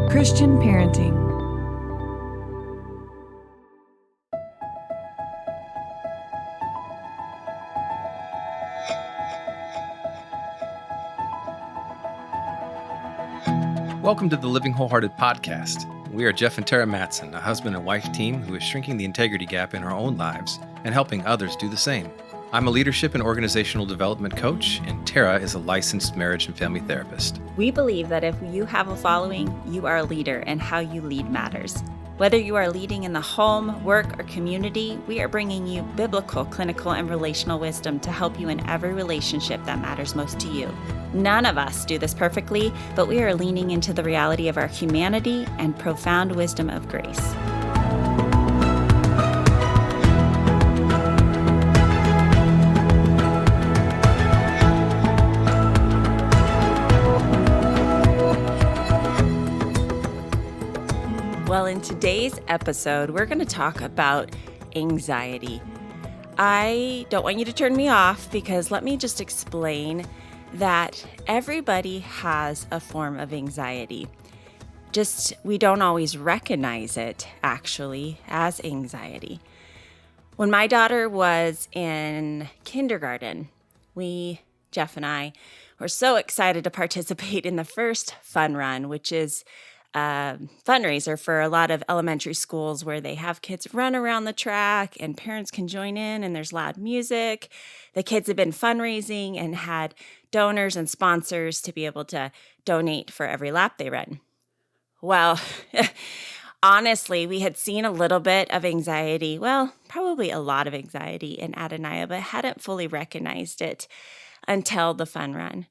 Christian parenting. Welcome to the Living Wholehearted podcast. We are Jeff and Terra Matson, a husband and wife team who is shrinking the integrity gap in our own lives and helping others do the same. I'm a leadership and organizational development coach, and Terra is a licensed marriage and family therapist. We believe that if you have a following, you are a leader, and how you lead matters. Whether you are leading in the home, work, or community, we are bringing you biblical, clinical, and relational wisdom to help you in every relationship that matters most to you. None of us do this perfectly, but we are leaning into the reality of our humanity and profound wisdom of grace. Well, in today's episode, we're going to talk about anxiety. I don't want you to turn me off because let me just explain that everybody has a form of anxiety. Just we don't always recognize it actually as anxiety. When my daughter was in kindergarten, Jeff and I, were so excited to participate in the first fun run, which is fundraiser for a lot of elementary schools where they have kids run around the track and parents can join in and there's loud music. The kids have been fundraising and had donors and sponsors to be able to donate for every lap they run. Well, honestly, we had seen a little bit of anxiety, well, probably a lot of anxiety in Adenas, but hadn't fully recognized it until the fun run.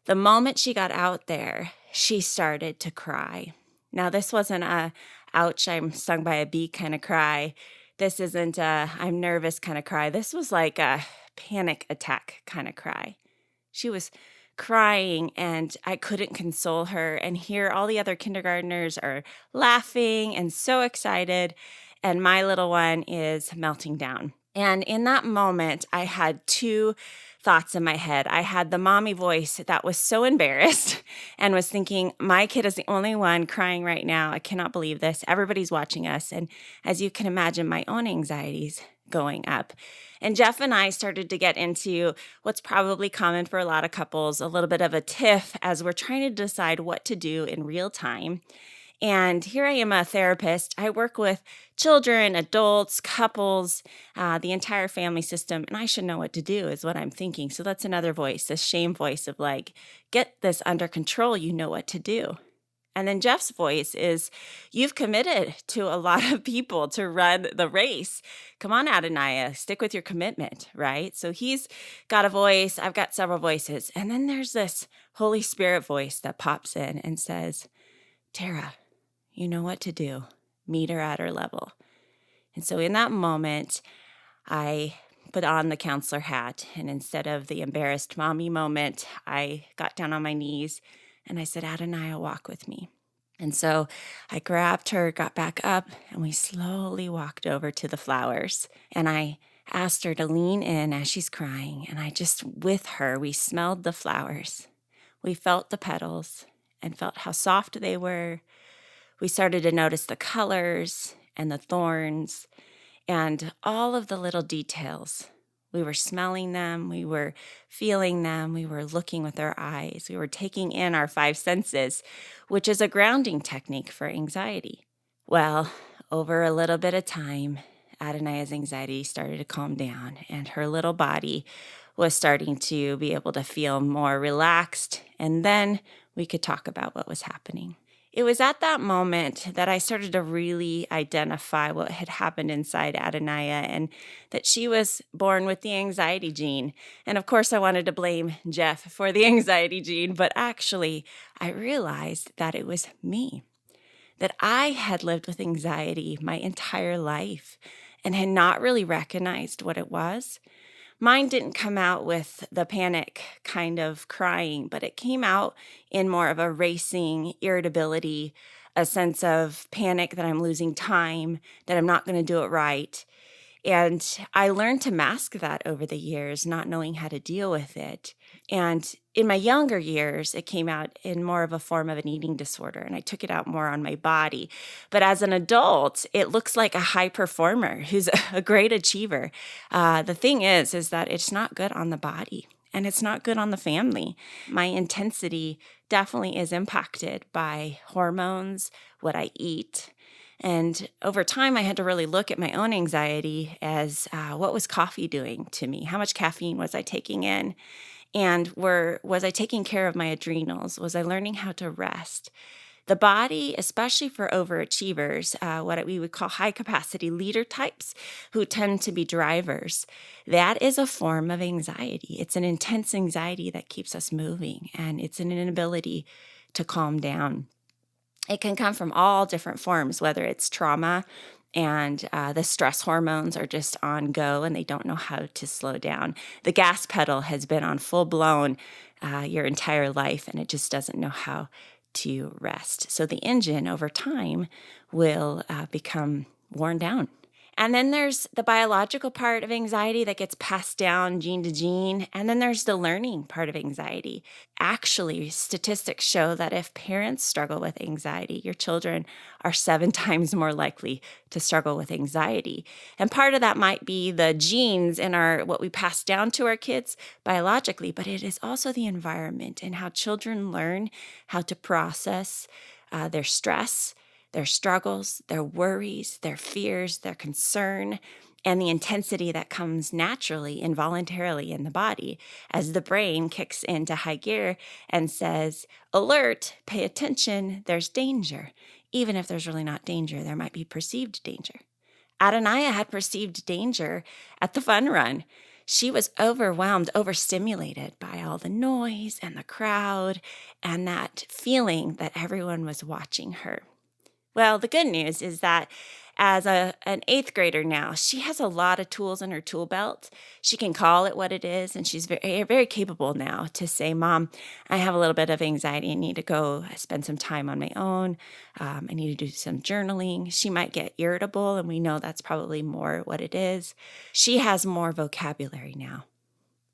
The moment she got out there, she started to cry. Now, this wasn't a, ouch, I'm stung by a bee kind of cry. This isn't a, I'm nervous kind of cry. This was like a panic attack kind of cry. She was crying and I couldn't console her. And here all the other kindergartners are laughing and so excited. And my little one is melting down. And in that moment, I had two thoughts in my head. I had the mommy voice that was so embarrassed and was thinking, my kid is the only one crying right now. I cannot believe this. Everybody's watching us. And as you can imagine, my own anxieties going up. And Jeff and I started to get into what's probably common for a lot of couples, a little bit of a tiff as we're trying to decide what to do in real time. And here I am, a therapist. I work with children, adults, couples, the entire family system, and I should know what to do is what I'm thinking. So that's another voice, this shame voice of like, get this under control, you know what to do. And then Jeff's voice is, you've committed to a lot of people to run the race. Come on, Adenas, stick with your commitment, right? So he's got a voice, I've got several voices. And then there's this Holy Spirit voice that pops in and says, Terra, you know what to do. Meet her at her level. And so in that moment, I put on the counselor hat. And instead of the embarrassed mommy moment, I got down on my knees and I said, Adenas, walk with me. And so I grabbed her, got back up, and we slowly walked over to the flowers. And I asked her to lean in as she's crying. And I just, with her, we smelled the flowers. We felt the petals and felt how soft they were. We started to notice the colors and the thorns and all of the little details. We were smelling them, we were feeling them, we were looking with our eyes, we were taking in our five senses, which is a grounding technique for anxiety. Well, over a little bit of time, Adenas' anxiety started to calm down and her little body was starting to be able to feel more relaxed, and then we could talk about what was happening. It was at that moment that I started to really identify what had happened inside Adenas and that she was born with the anxiety gene. And of course, I wanted to blame Jeff for the anxiety gene, but actually, I realized that it was me, that I had lived with anxiety my entire life and had not really recognized what it was. Mine didn't come out with the panic kind of crying, but it came out in more of a racing irritability, a sense of panic that I'm losing time, that I'm not going to do it right. And I learned to mask that over the years, not knowing how to deal with it. And in my younger years, it came out in more of a form of an eating disorder, and I took it out more on my body. But as an adult, it looks like a high performer who's a great achiever. The thing is that it's not good on the body, and it's not good on the family. My intensity definitely is impacted by hormones, what I eat. And over time, I had to really look at my own anxiety as what was coffee doing to me? How much caffeine was I taking in? And was I taking care of my adrenals? Was I learning how to rest? The body, especially for overachievers, what we would call high capacity leader types who tend to be drivers, that is a form of anxiety. It's an intense anxiety that keeps us moving, and it's an inability to calm down. It can come from all different forms, whether it's trauma and the stress hormones are just on go and they don't know how to slow down. The gas pedal has been on full blown your entire life, and it just doesn't know how to rest. So the engine over time will become worn down. And then there's the biological part of anxiety that gets passed down gene to gene. And then there's the learning part of anxiety. Actually, statistics show that if parents struggle with anxiety, your children are 7 times more likely to struggle with anxiety. And part of that might be the genes in what we pass down to our kids biologically, but it is also the environment and how children learn how to process their stress, their struggles, their worries, their fears, their concern, and the intensity that comes naturally, involuntarily in the body as the brain kicks into high gear and says, alert, pay attention, there's danger. Even if there's really not danger, there might be perceived danger. Adenas had perceived danger at the fun run. She was overwhelmed, overstimulated by all the noise and the crowd and that feeling that everyone was watching her. Well, the good news is that as an 8th grader now, she has a lot of tools in her tool belt. She can call it what it is, and she's very, very capable now to say, Mom, I have a little bit of anxiety. I need to go spend some time on my own. I need to do some journaling. She might get irritable, and we know that's probably more what it is. She has more vocabulary now,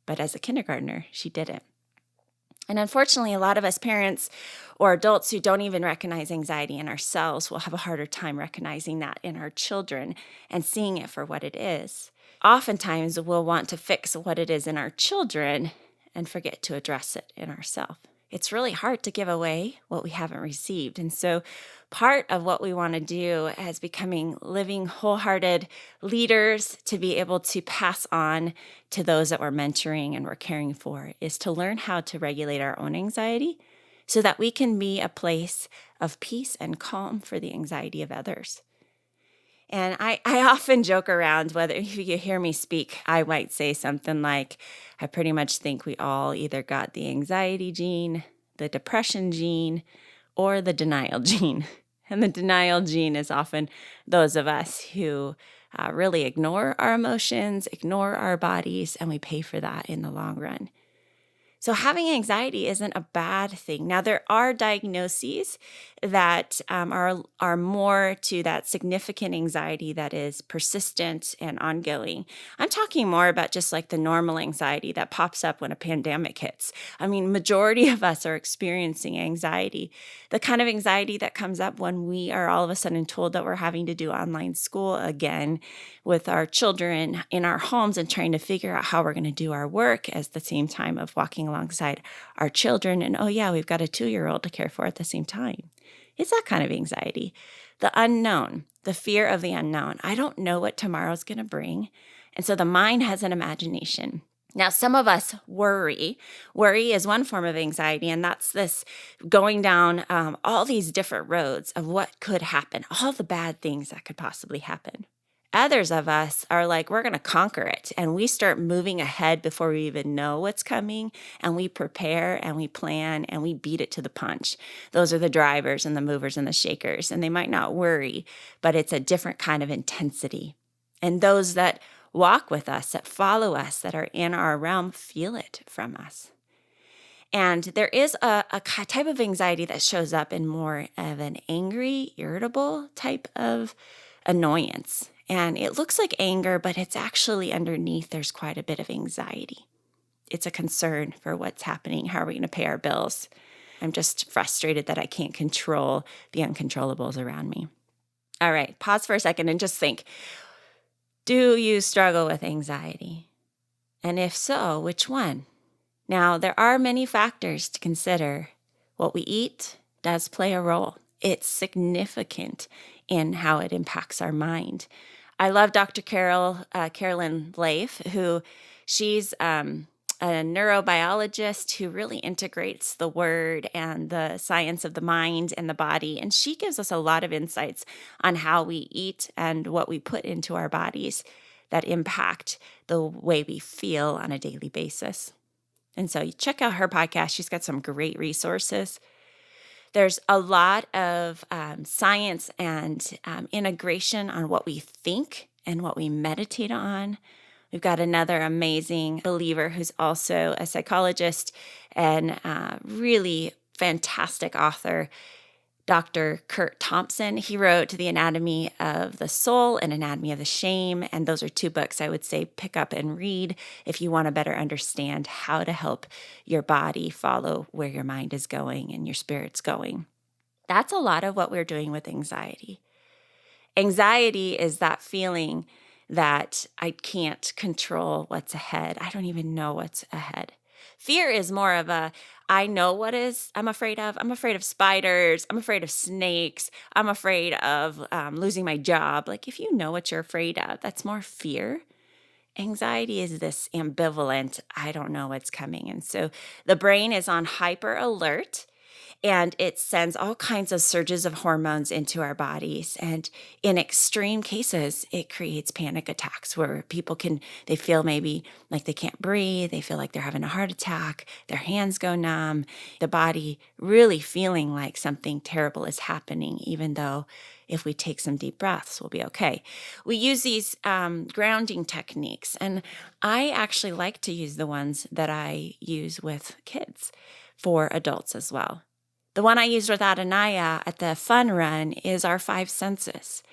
but as a kindergartner, she didn't. And unfortunately, a lot of us parents or adults who don't even recognize anxiety in ourselves will have a harder time recognizing that in our children and seeing it for what it is. Oftentimes, we'll want to fix what it is in our children and forget to address it in ourselves. It's really hard to give away what we haven't received. And so part of what we want to do as becoming living, wholehearted leaders to be able to pass on to those that we're mentoring and we're caring for is to learn how to regulate our own anxiety so that we can be a place of peace and calm for the anxiety of others. And I often joke around, whether if you hear me speak, I might say something like, I pretty much think we all either got the anxiety gene, the depression gene, or the denial gene. And the denial gene is often those of us who really ignore our emotions, ignore our bodies, and we pay for that in the long run. So having anxiety isn't a bad thing. Now, there are diagnoses that are more to that significant anxiety that is persistent and ongoing. I'm talking more about just like the normal anxiety that pops up when a pandemic hits. I mean, majority of us are experiencing anxiety, the kind of anxiety that comes up when we are all of a sudden told that we're having to do online school again with our children in our homes and trying to figure out how we're going to do our work at the same time of walking alongside our children. And oh yeah, we've got a 2-year-old to care for at the same time. It's that kind of anxiety. The unknown, the fear of the unknown. I don't know what tomorrow's going to bring. And so the mind has an imagination. Now, some of us worry. Worry is one form of anxiety, and that's this going down all these different roads of what could happen, all the bad things that could possibly happen. Others of us are like, we're going to conquer it. And we start moving ahead before we even know what's coming. And we prepare and we plan and we beat it to the punch. Those are the drivers and the movers and the shakers. And they might not worry, but it's a different kind of intensity. And those that walk with us, that follow us, that are in our realm, feel it from us. And there is a type of anxiety that shows up in more of an angry, irritable type of annoyance. And it looks like anger, but it's actually underneath, there's quite a bit of anxiety. it's a concern for what's happening. How are we going to pay our bills? I'm just frustrated that I can't control the uncontrollables around me. All right, pause for a second and just think, do you struggle with anxiety? And if so, which one? Now, there are many factors to consider. What we eat does play a role. It's significant in how it impacts our mind. I love Dr. Carolyn Leif, who she's a neurobiologist who really integrates the word and the science of the mind and the body. And she gives us a lot of insights on how we eat and what we put into our bodies that impact the way we feel on a daily basis. And so you check out her podcast. She's got some great resources. There's a lot of science and integration on what we think and what we meditate on. We've got another amazing believer who's also a psychologist and really fantastic author, Dr. Kurt Thompson. He wrote The Anatomy of the Soul and Anatomy of the Shame, and those are two books I would say pick up and read if you want to better understand how to help your body follow where your mind is going and your spirit's going. That's a lot of what we're doing with anxiety. Anxiety is that feeling that I can't control what's ahead. I don't even know what's ahead. Fear is more of a, I know what is I'm afraid of. I'm afraid of spiders. I'm afraid of snakes. I'm afraid of losing my job. Like if you know what you're afraid of, that's more fear. Anxiety is this ambivalent, I don't know what's coming. And so the brain is on hyper alert. And it sends all kinds of surges of hormones into our bodies. And in extreme cases, it creates panic attacks where they feel maybe like they can't breathe. They feel like they're having a heart attack. Their hands go numb. The body really feeling like something terrible is happening, even though if we take some deep breaths, we'll be okay. We use these grounding techniques. And I actually like to use the ones that I use with kids for adults as well. The one I used with Adenaya at the fun run is our 5 senses.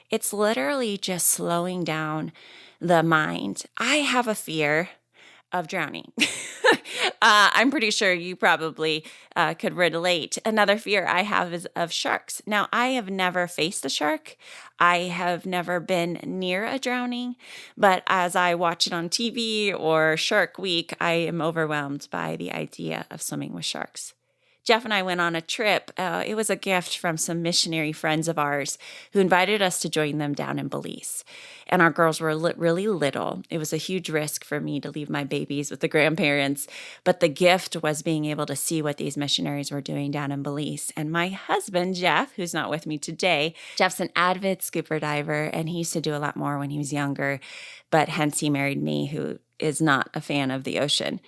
It's literally just slowing down the mind. I have a fear of drowning. I'm pretty sure you probably could relate. Another fear I have is of sharks. Now, I have never faced a shark. I have never been near a drowning, but as I watch it on TV or Shark Week, I am overwhelmed by the idea of swimming with sharks. Jeff and I went on a trip. It was a gift from some missionary friends of ours who invited us to join them down in Belize. And our girls were really little. It was a huge risk for me to leave my babies with the grandparents. But the gift was being able to see what these missionaries were doing down in Belize. And my husband, Jeff, who's not with me today, Jeff's an avid scuba diver, and he used to do a lot more when he was younger. But hence he married me, who is not a fan of the ocean.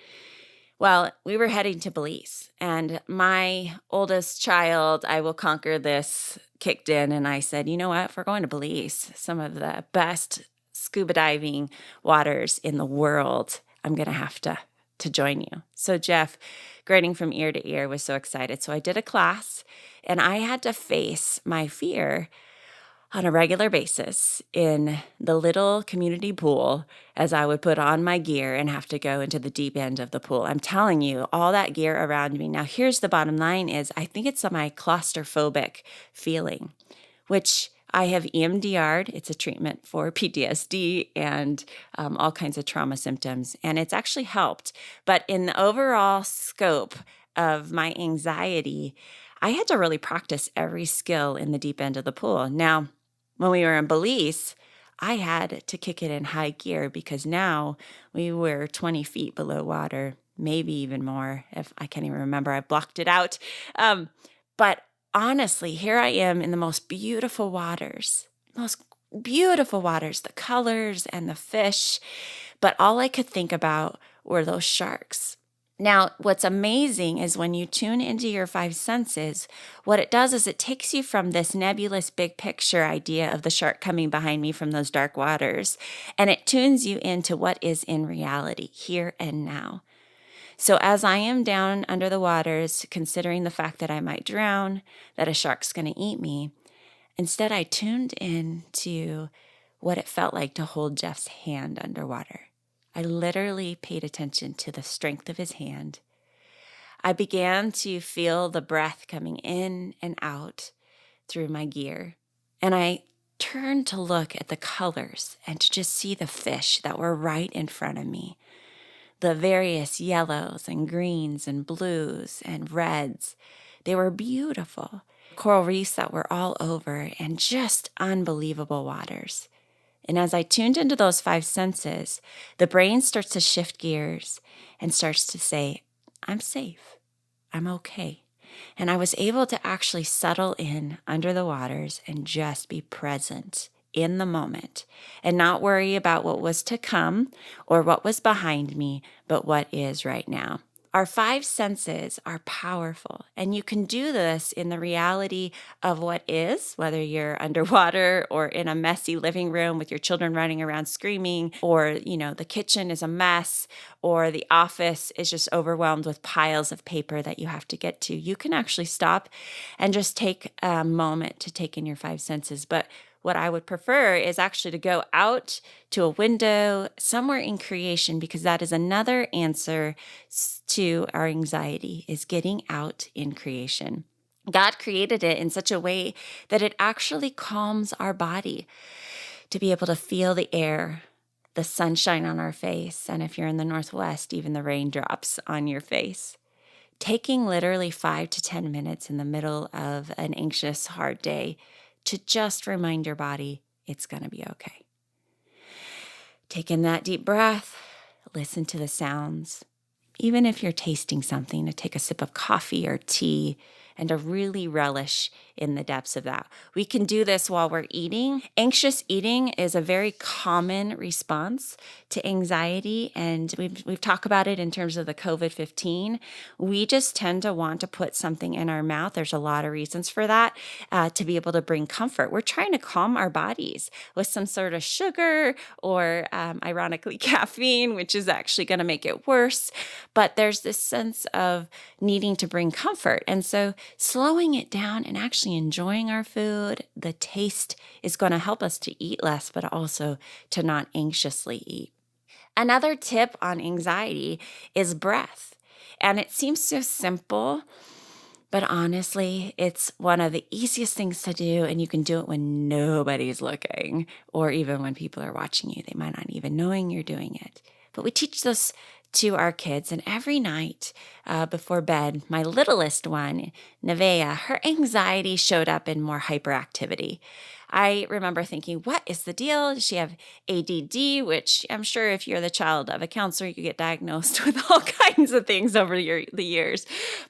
Well, we were heading to Belize, and my oldest child, I will conquer this, kicked in, and I said, you know what, if we're going to Belize, some of the best scuba diving waters in the world, I'm going to have to join you. So Jeff, grinning from ear to ear, was so excited. So I did a class, and I had to face my fear on a regular basis in the little community pool as I would put on my gear and have to go into the deep end of the pool. I'm telling you, all that gear around me. Now, here's the bottom line is I think it's my claustrophobic feeling, which I have EMDR'd. It's a treatment for PTSD and all kinds of trauma symptoms, and it's actually helped. But in the overall scope of my anxiety, I had to really practice every skill in the deep end of the pool. Now, when we were in Belize, I had to kick it in high gear because now we were 20 feet below water, maybe even more. If I can't even remember, I blocked it out. But honestly, here I am in the most beautiful waters, the colors and the fish. But all I could think about were those sharks. Now, what's amazing is when you tune into your 5 senses, what it does is it takes you from this nebulous big picture idea of the shark coming behind me from those dark waters, and it tunes you into what is in reality, here and now. So as I am down under the waters, considering the fact that I might drown, that a shark's going to eat me, instead I tuned in to what it felt like to hold Jeff's hand underwater. I literally paid attention to the strength of his hand. I began to feel the breath coming in and out through my gear. And I turned to look at the colors and to just see the fish that were right in front of me. The various yellows and greens and blues and reds. They were beautiful. Coral reefs that were all over and just unbelievable waters. And as I tuned into those five senses, the brain starts to shift gears and starts to say, I'm safe. I'm okay. And I was able to actually settle in under the waters and just be present in the moment and not worry about what was to come or what was behind me, but what is right now. Our five senses are powerful, and you can do this in the reality of what is, whether you're underwater or in a messy living room with your children running around screaming, or, the kitchen is a mess, or the office is just overwhelmed with piles of paper that you have to get to. You can actually stop and just take a moment to take in your five senses. But what I would prefer is actually to go out to a window somewhere in creation, because that is another answer to our anxiety, is getting out in creation. God created it in such a way that it actually calms our body to be able to feel the air, the sunshine on our face, and if you're in the Northwest, even the raindrops on your face. Taking literally 5 to 10 minutes in the middle of an anxious, hard day to just remind your body it's going to be okay. Take in that deep breath, listen to the sounds. Even if you're tasting something, to take a sip of coffee or tea and to really relish in the depths of that. We can do this while we're eating. Anxious eating is a very common response to anxiety, and we've talked about it in terms of the COVID-15. We just tend to want to put something in our mouth. There's a lot of reasons for that, to be able to bring comfort. We're trying to calm our bodies with some sort of sugar or, ironically, caffeine, which is actually going to make it worse. But there's this sense of needing to bring comfort. And so slowing it down and actually enjoying our food, the taste is going to help us to eat less, but also to not anxiously eat. Another tip on anxiety is breath. And it seems so simple, but honestly, it's one of the easiest things to do, and you can do it when nobody's looking, or even when people are watching you. They might not even knowing you're doing it. But we teach this to our kids, and every night before bed, my littlest one, Nevaeh, her anxiety showed up in more hyperactivity. I remember thinking, what is the deal? Does she have ADD? Which I'm sure if you're the child of a counselor, you get diagnosed with all kinds of things over the years.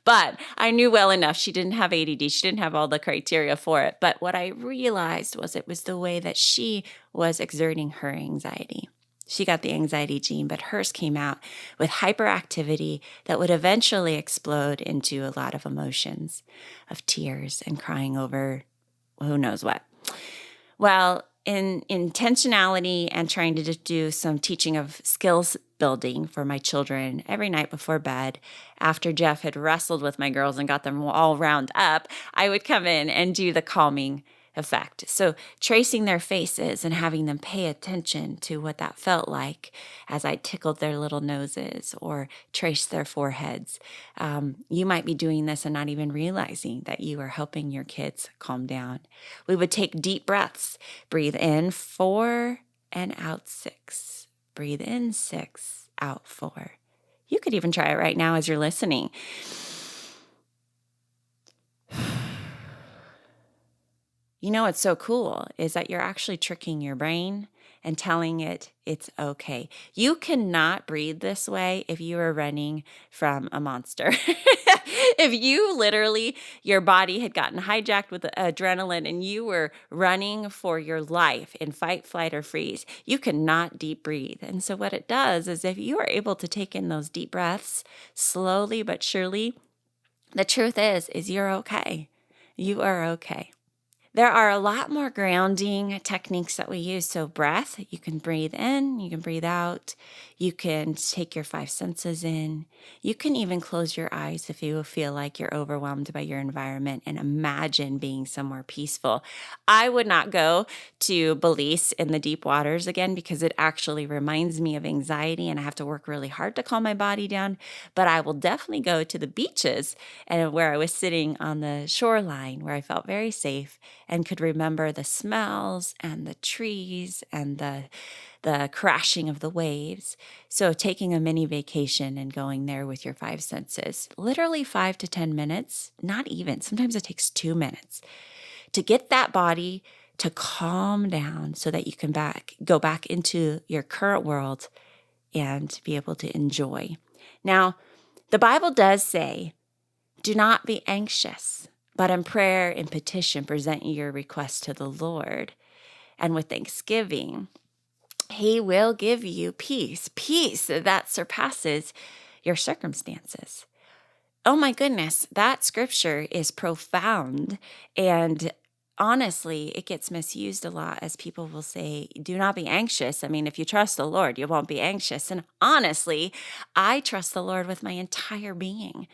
But I knew well enough she didn't have ADD. She didn't have all the criteria for it. But what I realized was it was the way that she was exerting her anxiety. She got the anxiety gene, but hers came out with hyperactivity that would eventually explode into a lot of emotions, of tears and crying over who knows what. Well, in intentionality and trying to do some teaching of skills building for my children every night before bed, after Jeff had wrestled with my girls and got them all round up, I would come in and do the calming effect. So tracing their faces and having them pay attention to what that felt like as I tickled their little noses or traced their foreheads. You might be doing this and not even realizing that you are helping your kids calm down. We would take deep breaths. Breathe in 4 and out 6. Breathe in 6, out 4. You could even try it right now as you're listening. You know what's so cool is that you're actually tricking your brain and telling it it's okay. You cannot breathe this way if you are running from a monster. If you literally, your body had gotten hijacked with adrenaline and you were running for your life in fight, flight, or freeze, you cannot deep breathe. And so what it does is if you are able to take in those deep breaths slowly but surely, the truth is you're okay. You are okay. There are a lot more grounding techniques that we use. So breath, you can breathe in, you can breathe out, you can take your five senses in. You can even close your eyes if you feel like you're overwhelmed by your environment and imagine being somewhere peaceful. I would not go to Belize in the deep waters again because it actually reminds me of anxiety and I have to work really hard to calm my body down. But I will definitely go to the beaches and where I was sitting on the shoreline where I felt very safe and could remember the smells and the trees and the crashing of the waves. So taking a mini vacation and going there with your five senses, literally 5 to 10 minutes, not even, sometimes it takes 2 minutes to get that body to calm down so that you can go back into your current world and be able to enjoy. Now, the Bible does say, do not be anxious, but in prayer and petition, present your request to the Lord. And with thanksgiving, He will give you peace that surpasses your circumstances. Oh my goodness, that scripture is profound. And honestly, it gets misused a lot as people will say, do not be anxious. I mean, if you trust the Lord, you won't be anxious. And honestly, I trust the Lord with my entire being.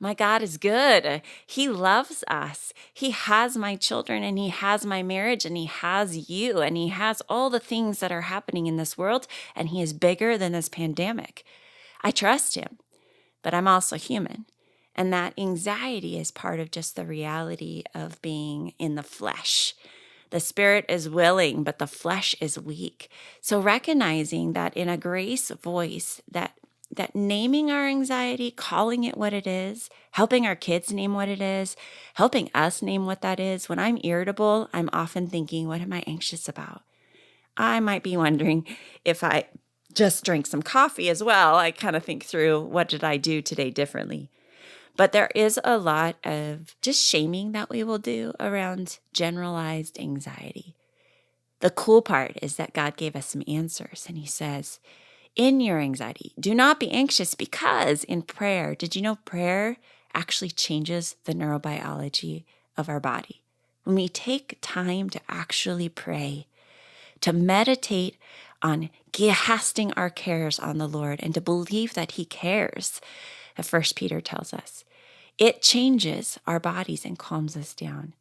My God is good. He loves us. He has my children and He has my marriage and He has you and He has all the things that are happening in this world and He is bigger than this pandemic. I trust Him, but I'm also human. And that anxiety is part of just the reality of being in the flesh. The spirit is willing, but the flesh is weak. So recognizing that in a grace voice, that naming our anxiety, calling it what it is, helping our kids name what it is, helping us name what that is. When I'm irritable, I'm often thinking, what am I anxious about? I might be wondering if I just drank some coffee as well. I kind of think through, what did I do today differently? But there is a lot of just shaming that we will do around generalized anxiety. The cool part is that God gave us some answers, and He says, in your anxiety, do not be anxious, because in prayer, did you know prayer actually changes the neurobiology of our body? When we take time to actually pray, to meditate on casting our cares on the Lord and to believe that He cares, as 1 Peter tells us, it changes our bodies and calms us down.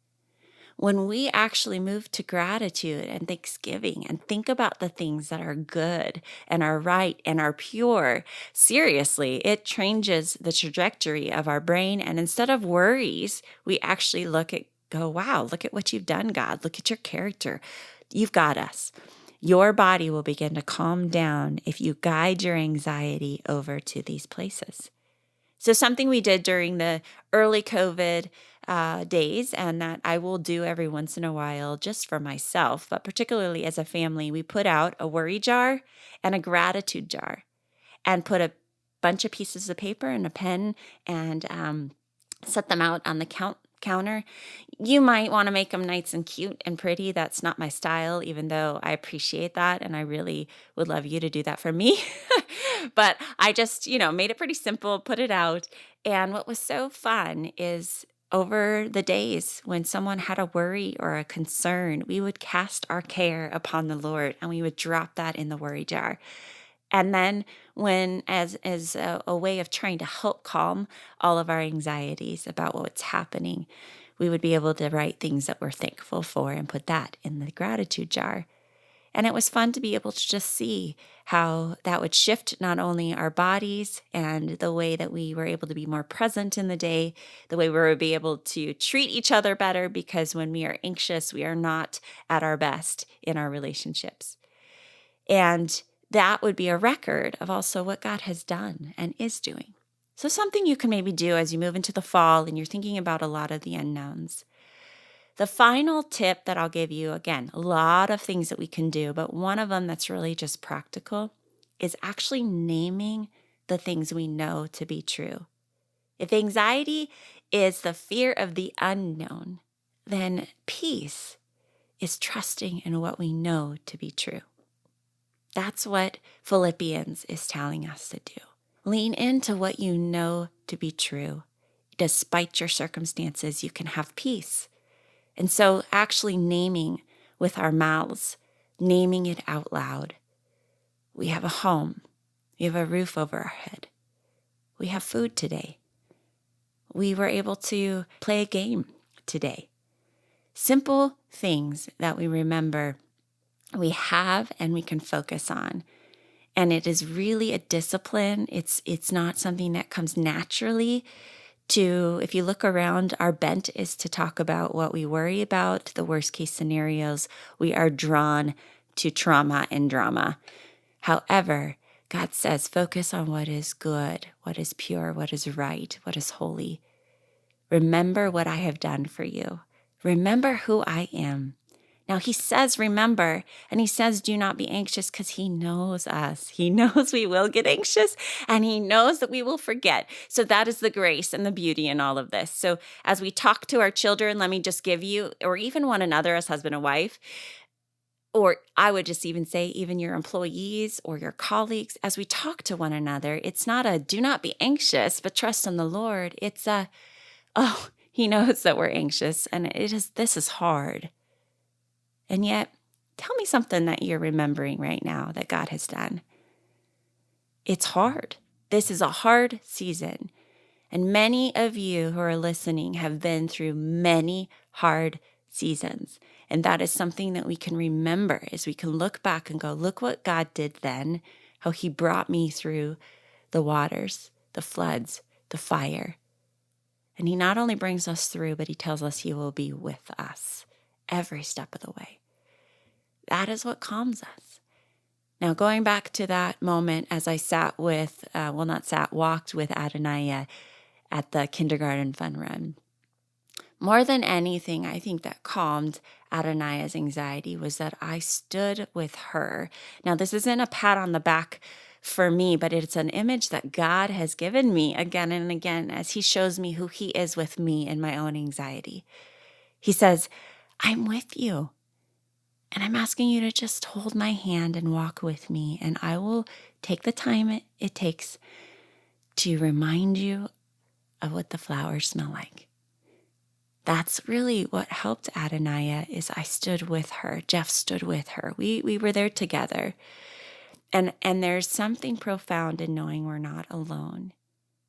When we actually move to gratitude and thanksgiving and think about the things that are good and are right and are pure, seriously, it changes the trajectory of our brain. And instead of worries, we actually go, wow, look at what you've done, God. Look at your character. You've got us. Your body will begin to calm down if you guide your anxiety over to these places. So something we did during the early COVID days, and that I will do every once in a while just for myself, but particularly as a family, we put out a worry jar and a gratitude jar and put a bunch of pieces of paper and a pen and set them out on the counter. You might want to make them nice and cute and pretty. That's not my style, even though I appreciate that. And I really would love you to do that for me. But I just, made it pretty simple, put it out. And what was so fun is over the days when someone had a worry or a concern, we would cast our care upon the Lord and we would drop that in the worry jar. And then as a way of trying to help calm all of our anxieties about what's happening, we would be able to write things that we're thankful for and put that in the gratitude jar. And it was fun to be able to just see how that would shift not only our bodies and the way that we were able to be more present in the day, the way we would be able to treat each other better, because when we are anxious, we are not at our best in our relationships. And that would be a record of also what God has done and is doing. So something you can maybe do as you move into the fall and you're thinking about a lot of the unknowns. The final tip that I'll give you, again, a lot of things that we can do, but one of them that's really just practical is actually naming the things we know to be true. If anxiety is the fear of the unknown, then peace is trusting in what we know to be true. That's what Philippians is telling us to do. Lean into what you know to be true. Despite your circumstances, you can have peace. And so actually naming with our mouths, naming it out loud. We have a home. We have a roof over our head. We have food today. We were able to play a game today. Simple things that we remember we have and we can focus on. And it is really a discipline. It's not something that comes naturally to, if you look around, our bent is to talk about what we worry about, the worst case scenarios. We are drawn to trauma and drama. However, God says, focus on what is good, what is pure, what is right, what is holy. Remember what I have done for you. Remember who I am. Now, he says, remember, and he says, do not be anxious, because he knows us. He knows we will get anxious, and he knows that we will forget. So that is the grace and the beauty in all of this. So as we talk to our children, let me just give you, or even one another as husband and wife, or I would just even say even your employees or your colleagues, as we talk to one another, it's not a do not be anxious, but trust in the Lord. It's a, oh, he knows that we're anxious, and this is hard. And yet, tell me something that you're remembering right now that God has done. It's hard. This is a hard season. And many of you who are listening have been through many hard seasons. And that is something that we can remember as we can look back and go, look what God did then, how he brought me through the waters, the floods, the fire. And he not only brings us through, but he tells us he will be with us every step of the way. That is what calms us. Now, going back to that moment as I walked with Adenas at the kindergarten fun run. More than anything, I think that calmed Adenas' anxiety was that I stood with her. Now, this isn't a pat on the back for me, but it's an image that God has given me again and again as he shows me who he is with me in my own anxiety. He says, I'm with you. And I'm asking you to just hold my hand and walk with me, and I will take the time it takes to remind you of what the flowers smell like. That's really what helped Adenas is I stood with her. Jeff stood with her. We were there together. And there's something profound in knowing we're not alone.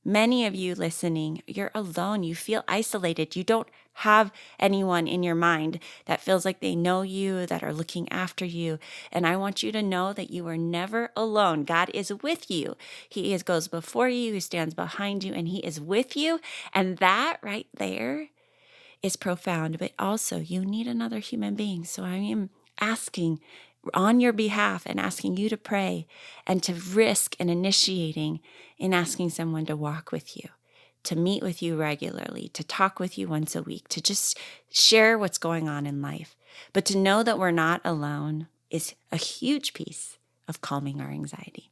Many of you listening, you're alone. You feel isolated. You don't have anyone in your mind that feels like they know you, that are looking after you. And I want you to know that you are never alone. God is with you. He goes before you, he stands behind you, and he is with you. And that right there is profound. But also, you need another human being. So I am asking on your behalf and asking you to pray and to risk and initiating in asking someone to walk with you, to meet with you regularly, to talk with you once a week, to just share what's going on in life. But to know that we're not alone is a huge piece of calming our anxiety.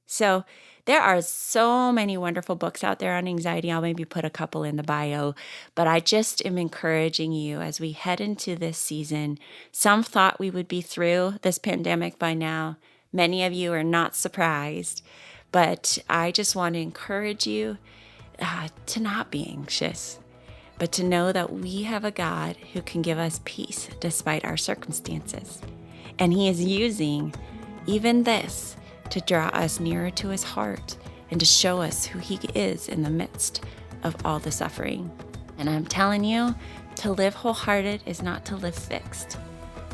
So there are so many wonderful books out there on anxiety. I'll maybe put a couple in the bio, but I just am encouraging you as we head into this season. Some thought we would be through this pandemic by now. Many of you are not surprised, but I just want to encourage you to not be anxious, but to know that we have a God who can give us peace despite our circumstances. And he is using even this to draw us nearer to his heart and to show us who he is in the midst of all the suffering. And I'm telling you, to live wholehearted is not to live fixed,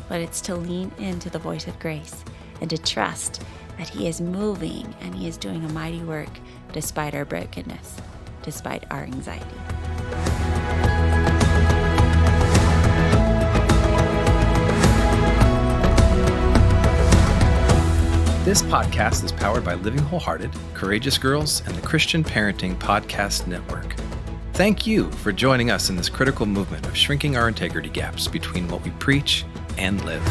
but it's to lean into the voice of grace and to trust that he is moving and he is doing a mighty work despite our brokenness, despite our anxiety. This podcast is powered by Living Wholehearted, Courageous Girls, and the Christian Parenting Podcast Network. Thank you for joining us in this critical movement of shrinking our integrity gaps between what we preach and live.